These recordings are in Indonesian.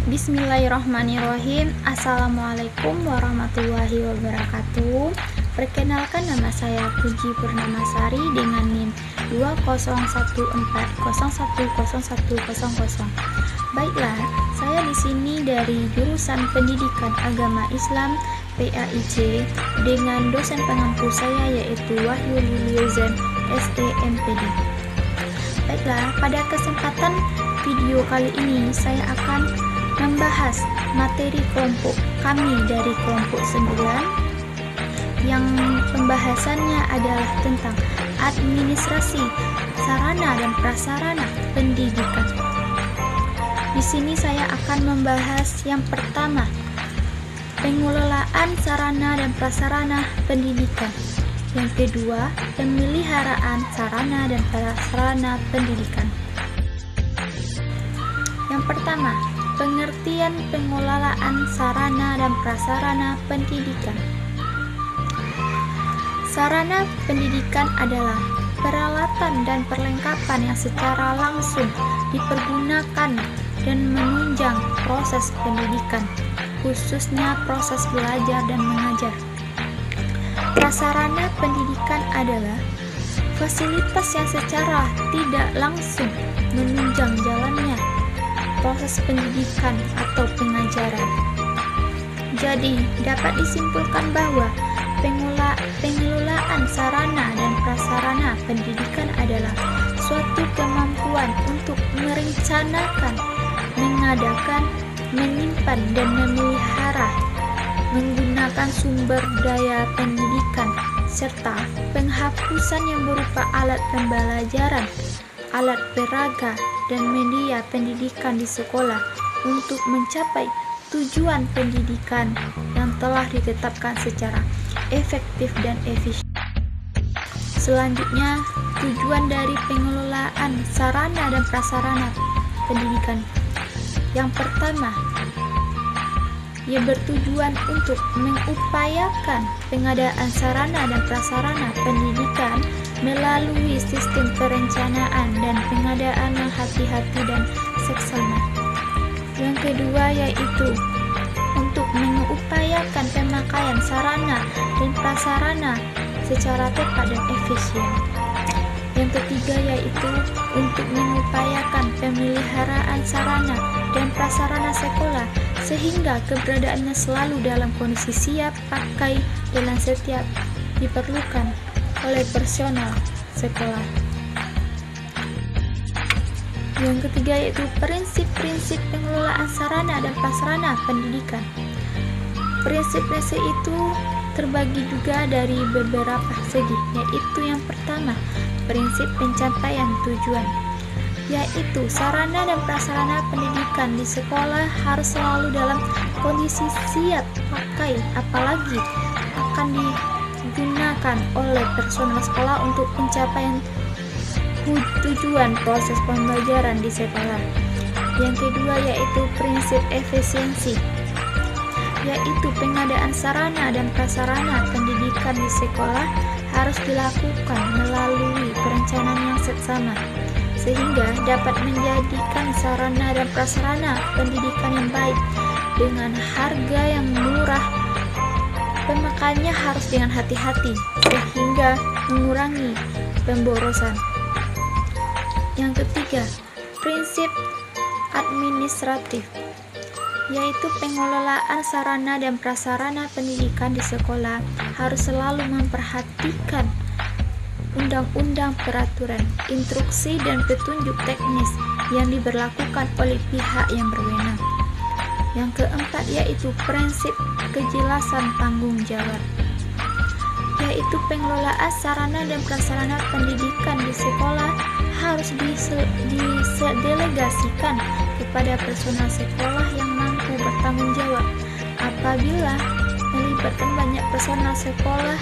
Bismillahirrahmanirrahim. Assalamualaikum warahmatullahi wabarakatuh. Perkenalkan, nama saya Puji Purnamasari dengan NIM 2014010100. Baiklah, saya di sini dari jurusan Pendidikan Agama Islam PAIC dengan dosen pengampu saya yaitu Wahyu Liliuzan SEMPD. Baiklah, pada kesempatan video kali ini saya akan membahas materi kelompok kami dari kelompok 9 yang pembahasannya adalah tentang administrasi sarana dan prasarana pendidikan. Di sini saya akan membahas yang pertama, pengelolaan sarana dan prasarana pendidikan. Yang kedua, pemeliharaan sarana dan prasarana pendidikan. Yang pertama, pengertian pengelolaan sarana dan prasarana pendidikan. Sarana pendidikan adalah peralatan dan perlengkapan yang secara langsung dipergunakan dan menunjang proses pendidikan, khususnya proses belajar dan mengajar. Prasarana pendidikan adalah fasilitas yang secara tidak langsung menunjang jalannya proses pendidikan atau pengajaran. Jadi, dapat disimpulkan bahwa pengelolaan sarana dan prasarana pendidikan adalah suatu kemampuan untuk merencanakan, mengadakan, menyimpan, dan memelihara menggunakan sumber daya pendidikan, serta penghapusan yang berupa alat pembelajaran, alat peraga, dan media pendidikan di sekolah untuk mencapai tujuan pendidikan yang telah ditetapkan secara efektif dan efisien. Selanjutnya, tujuan dari pengelolaan sarana dan prasarana pendidikan. Yang pertama, ia bertujuan untuk mengupayakan pengadaan sarana dan prasarana pendidikan melalui sistem perencanaan dan pengadaan yang hati-hati dan seksama. Yang kedua yaitu untuk mengupayakan pemakaian sarana dan prasarana secara tepat dan efisien. Yang ketiga yaitu untuk mengupayakan pemeliharaan sarana dan prasarana sekolah sehingga keberadaannya selalu dalam kondisi siap pakai dalam setiap diperlukan oleh personel sekolah. Yang ketiga yaitu prinsip-prinsip pengelolaan sarana dan prasarana pendidikan. Prinsip-prinsip itu terbagi juga dari beberapa segi, yaitu yang pertama, prinsip pencapaian tujuan, yaitu sarana dan prasarana pendidikan di sekolah harus selalu dalam kondisi siap pakai, apalagi akan digunakan oleh personel sekolah untuk pencapaian tujuan proses pembelajaran di sekolah. Yang kedua yaitu prinsip efisiensi, yaitu pengadaan sarana dan prasarana pendidikan di sekolah harus dilakukan melalui perencanaan yang seksama sehingga dapat menjadikan sarana dan prasarana pendidikan yang baik dengan harga yang murah. Pemakaiannya harus dengan hati-hati sehingga mengurangi pemborosan. Yang ketiga, prinsip administratif, yaitu pengelolaan sarana dan prasarana pendidikan di sekolah harus selalu memperhatikan undang-undang, peraturan, instruksi, dan petunjuk teknis yang diberlakukan oleh pihak yang berwenang. Yang keempat yaitu prinsip kejelasan tanggung jawab, yaitu pengelolaan sarana dan prasarana pendidikan di sekolah harus didelegasikan kepada personel sekolah yang mampu bertanggung jawab. Apabila melibatkan banyak personel sekolah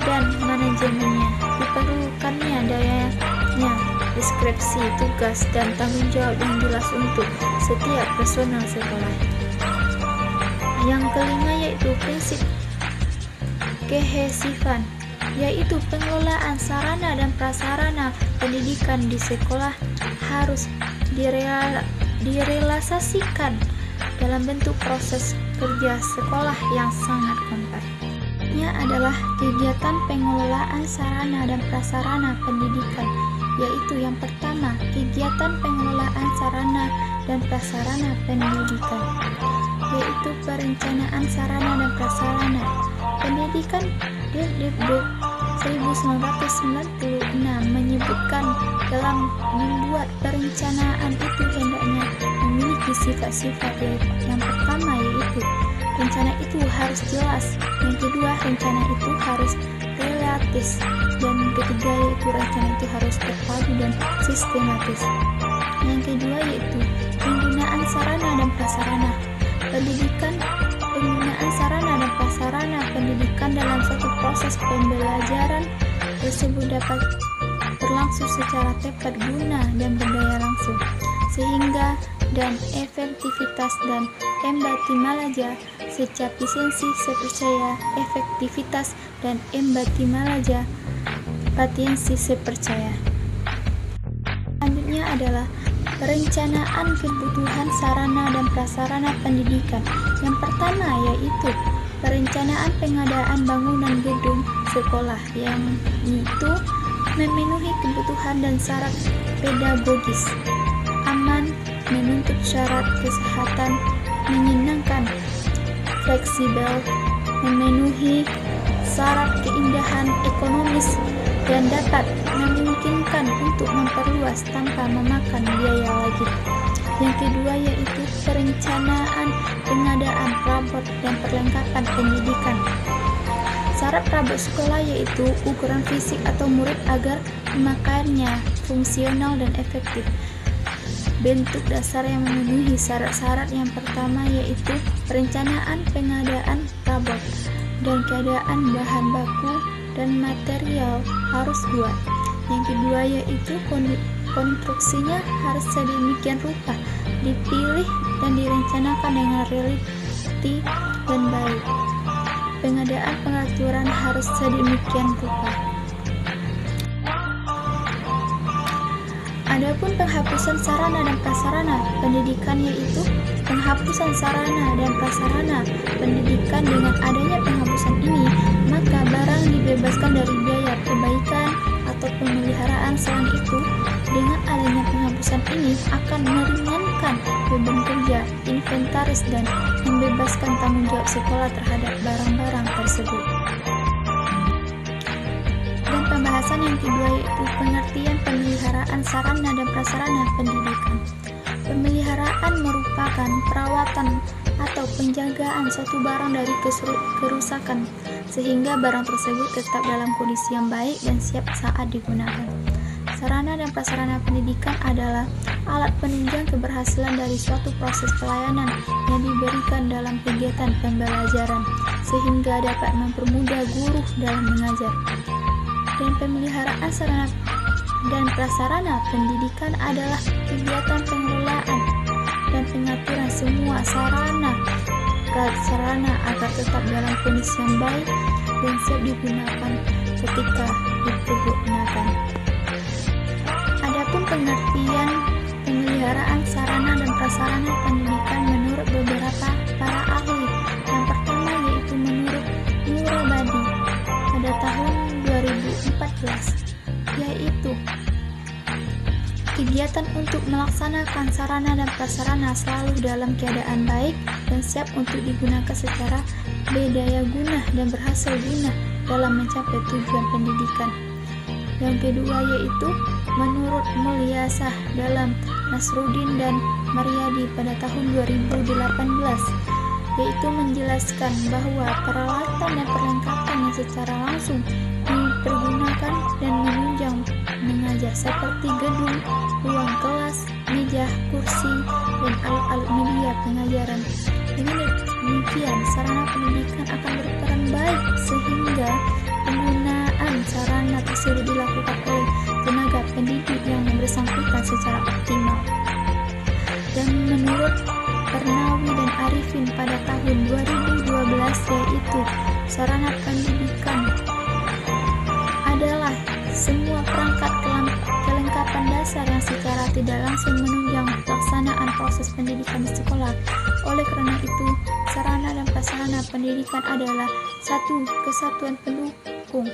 dan manajemennya, diperlukannya dayanya deskripsi tugas dan tanggung jawab yang jelas untuk setiap personel sekolah. Yang kelima yaitu prinsip kehesifan, yaitu pengelolaan sarana dan prasarana pendidikan di sekolah harus direalisasikan dalam bentuk proses kerja sekolah yang sangat kompak. Ini adalah kegiatan pengelolaan sarana dan prasarana pendidikan, yaitu yang pertama, kegiatan pengelolaan sarana dan prasarana pendidikan, yaitu perencanaan sarana dan prasarana pendidikan. Dikdikbud 1996 menyebutkan dalam membuat perencanaan itu hendaknya memiliki sifat-sifat, yang pertama yaitu rencana itu harus jelas, yang kedua rencana itu harus relatif, dan ketiga yaitu rencana itu harus terpadu dan sistematis. Yang kedua yaitu penggunaan sarana dan prasarana pendidikan. Penggunaan sarana dan prasarana pendidikan dalam suatu proses pembelajaran tersebut dapat berlangsung secara tepat guna dan berdaya langsung, sehingga dan efektivitas dan embati malaja secara efisiensi sepercaya efektivitas dan embati malaja patiensi sepercaya. Selanjutnya adalah perencanaan kebutuhan sarana dan prasarana pendidikan. Yang pertama yaitu perencanaan pengadaan bangunan gedung sekolah, yang itu memenuhi kebutuhan dan syarat pedagogis, aman, menuntut syarat kesehatan, menyenangkan, fleksibel, memenuhi syarat keindahan ekonomis, dan dapat memungkinkan untuk memperluas tanpa memakan biaya lagi. Yang kedua yaitu perencanaan pengadaan perabot dan perlengkapan pendidikan. Syarat perabot sekolah yaitu ukuran fisik atau murid agar pemakaiannya fungsional dan efektif. Bentuk dasar yang memenuhi syarat-syarat yang pertama yaitu perencanaan pengadaan perabot dan keadaan bahan baku dan material harus kuat. Yang kedua yaitu konstruksinya harus sedemikian rupa dipilih dan direncanakan dengan teliti dan baik. Pengadaan pengaturan harus sedemikian rupa. Adapun penghapusan sarana dan prasarana pendidikan yaitu penghapusan sarana dan prasarana pendidikan. Dengan adanya penghapusan ini, maka barang dibebaskan dari biaya perbaikan atau pemeliharaan. Selain itu, dengan adanya penghapusan ini akan meringankan beban kerja inventaris dan membebaskan tanggung jawab sekolah terhadap barang-barang tersebut. Dan pembahasan yang kedua yaitu pengertian pemeliharaan sarana dan prasarana pendidikan. Pemeliharaan merupakan perawatan atau penjagaan suatu barang dari kerusakan, sehingga barang tersebut tetap dalam kondisi yang baik dan siap saat digunakan. Sarana dan prasarana pendidikan adalah alat penunjang keberhasilan dari suatu proses pelayanan yang diberikan dalam kegiatan pembelajaran, sehingga dapat mempermudah guru dalam mengajar. Dan pemeliharaan sarana dan prasarana pendidikan adalah kegiatan pengelolaan dan pengaturan semua sarana prasarana agar tetap dalam kondisi yang baik dan siap digunakan ketika dipergunakan. Adapun pengertian pemeliharaan sarana dan prasarana pendidikan menurut beberapa para ahli. Yang pertama yaitu menurut Nurabadi pada tahun 2014, yaitu kegiatan untuk melaksanakan sarana dan prasarana selalu dalam keadaan baik dan siap untuk digunakan secara berdaya guna dan berhasil guna dalam mencapai tujuan pendidikan. Yang kedua yaitu menurut Mulyasah dalam Nasruddin dan Maryadi pada tahun 2018, yaitu menjelaskan bahwa peralatan dan perlengkapan yang secara langsung dipergunakan dan menunjang mengajar seperti gedung, ruang kelas, meja, kursi, dan alat-alat media pengajaran. Dengan demikian, sarana pendidikan akan berperan baik sehingga penggunaan sarana tersebut dilakukan oleh tenaga pendidik yang bersangkutan secara optimal. Dan menurut Pernawi dan Arifin pada tahun 2012, yaitu sarana pendidikan adalah semua perangkat kelengkapan dasar dasar yang secara tidak langsung menunjang pelaksanaan proses pendidikan di sekolah. Oleh karena itu, sarana dan prasarana pendidikan adalah satu kesatuan pendukung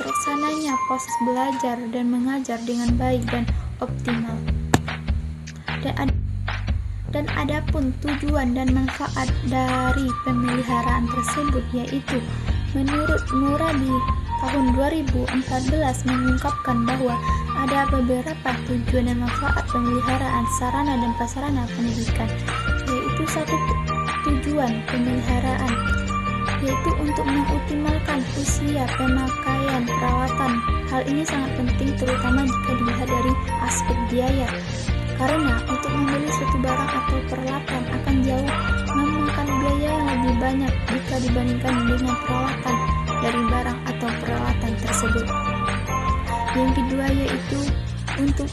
terlaksananya proses belajar dan mengajar dengan baik dan optimal. Dan adapun tujuan dan manfaat dari pemeliharaan tersebut, yaitu menurut Muradi tahun 2014 mengungkapkan bahwa ada beberapa tujuan dan manfaat pemeliharaan sarana dan prasarana pendidikan, yaitu satu tujuan pemeliharaan yaitu untuk mengoptimalkan usia pemakaian peralatan. Hal ini sangat penting terutama jika dilihat dari aspek biaya, karena untuk membeli suatu barang atau peralatan akan jauh memakan biaya yang lebih banyak jika dibandingkan dengan perawatan dari barang atau peralatan tersebut. Yang kedua yaitu untuk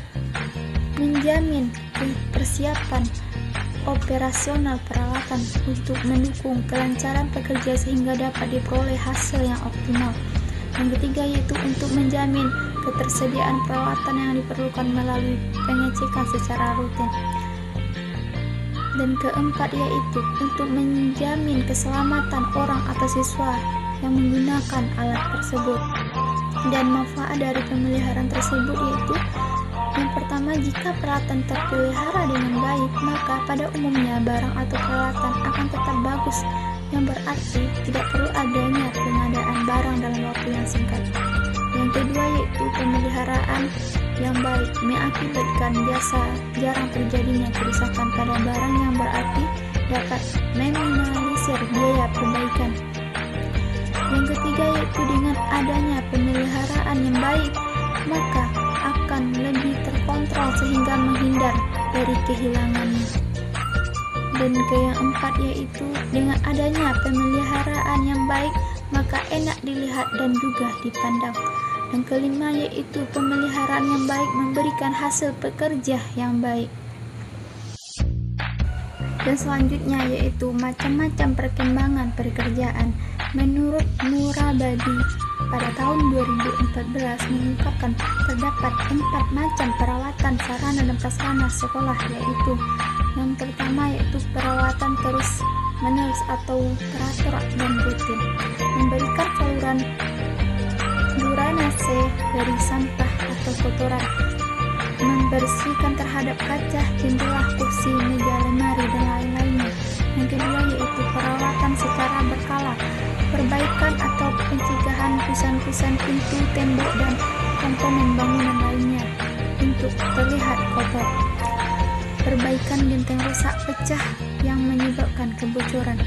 menjamin persiapan operasional peralatan untuk mendukung kelancaran pekerja sehingga dapat diperoleh hasil yang optimal. Yang ketiga yaitu untuk menjamin ketersediaan peralatan yang diperlukan melalui pengecekan secara rutin. Dan keempat yaitu untuk menjamin keselamatan orang atau siswa yang menggunakan alat tersebut. Dan manfaat dari pemeliharaan tersebut yaitu yang pertama, jika peralatan terpelihara dengan baik, maka pada umumnya barang atau peralatan akan tetap bagus, yang berarti tidak perlu adanya pengadaan barang dalam waktu yang singkat. Yang kedua yaitu pemeliharaan yang baik mengakibatkan jarang terjadinya kerusakan pada barang, yang berarti dapat meminimalisir biaya perbaikan. Yang ketiga yaitu dengan adanya pemeliharaan yang baik, maka akan lebih terkontrol sehingga menghindar dari kehilangannya. Dan yang keempat yaitu dengan adanya pemeliharaan yang baik, maka enak dilihat dan juga dipandang. Dan kelima yaitu pemeliharaan yang baik memberikan hasil pekerja yang baik. Dan selanjutnya yaitu macam-macam perkembangan pekerjaan. Menurut Murabadi pada tahun 2014 mengungkapkan terdapat 4 macam peralatan sarana dan prasarana sekolah, yaitu yang pertama yaitu perawatan terus menerus atau teratur dan rutin, memberikan saluran drainase dari sampah atau kotoran, membersihkan terhadap kaca, jendela, kursi, meja, lemari, dan lain-lainnya. Yang kedua yaitu perawatan secara berkala, perbaikan atau pencegahan kusan-kusan pintu, tembok, dan komponen bangunan lainnya untuk terlihat kotor. Perbaikan genteng rusak pecah yang menyebabkan kebocoran.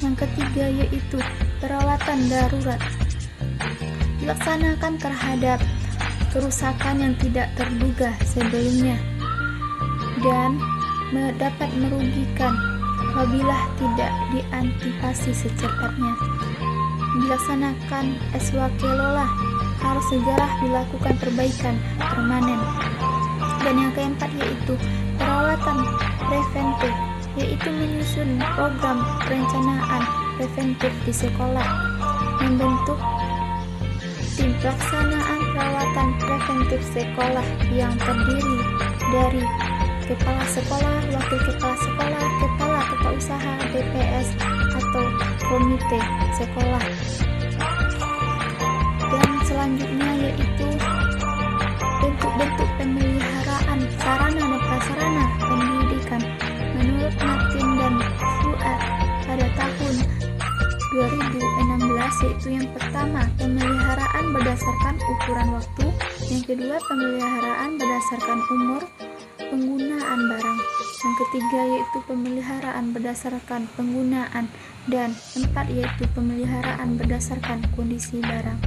Yang ketiga yaitu perawatan darurat, dilaksanakan terhadap kerusakan yang tidak terduga sebelumnya dan dapat merugikan apabila tidak diantisipasi secepatnya. Dilaksanakan eswakelola, harus segera dilakukan perbaikan permanen. Dan yang keempat yaitu perawatan preventif, yaitu menyusun program perencanaan preventif di sekolah, membentuk tim pelaksanaan perawatan preventif sekolah yang terdiri dari kepala sekolah, wakil kepala sekolah, kepala tata usaha, DPS atau komite sekolah. Dan selanjutnya yaitu bentuk-bentuk pemeliharaan sarana dan prasarana pendidikan. Menurut Martin dan Fuad pada tahun 2016 yaitu yang pertama pemeliharaan berdasarkan ukuran waktu, yang kedua pemeliharaan berdasarkan umur penggunaan barang, yang ketiga yaitu pemeliharaan berdasarkan penggunaan, dan empat yaitu pemeliharaan berdasarkan kondisi barang.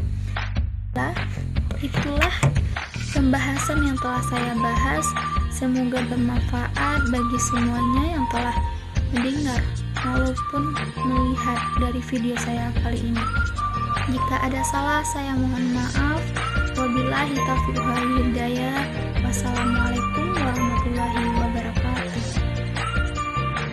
Itulah pembahasan yang telah saya bahas. Semoga bermanfaat bagi semuanya yang telah mendengar maupun melihat dari video saya kali ini. Jika ada salah, saya mohon maaf. Wabillahi taufiq wal hidayah. Wassalamualaikum